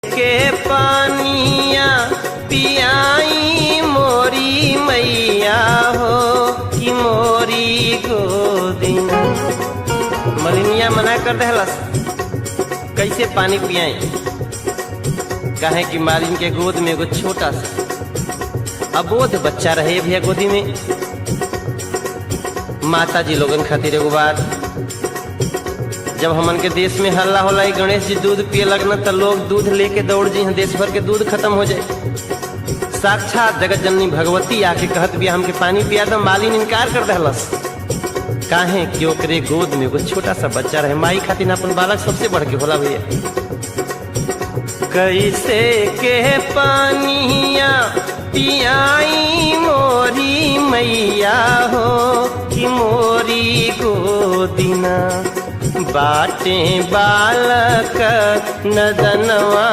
के पानिया पियाई मोरी मैया हो कि मोरी गोदिना। मलिनिया मना कर दहलस, कैसे पानी पियाई? कहे कि मालिन के गोद में एगो छोटा सा अबोध बच्चा रहे भैया गोदी में। माता जी लोगन खातिर एगो बात, जब हमन के देश में हल्ला होला गणेश जी दूध पिए लगना तो लोग दूध लेके दौड़ जी, देश भर के दूध खत्म हो जाए। साक्षात जगत जननी भगवती आके कहत भी हमके पानी पिया दो, मालिन इनकार कर दहलस। काहे कि ओकरे गोद में एगो छोटा सा बच्चा रहे। माई खातिर अपन बालक सबसे बढ़ के होला भैया। कैसे के पानिया पियाई मोरी मैया हो कि मोरी गोदिना। बाटे बालक नदनवा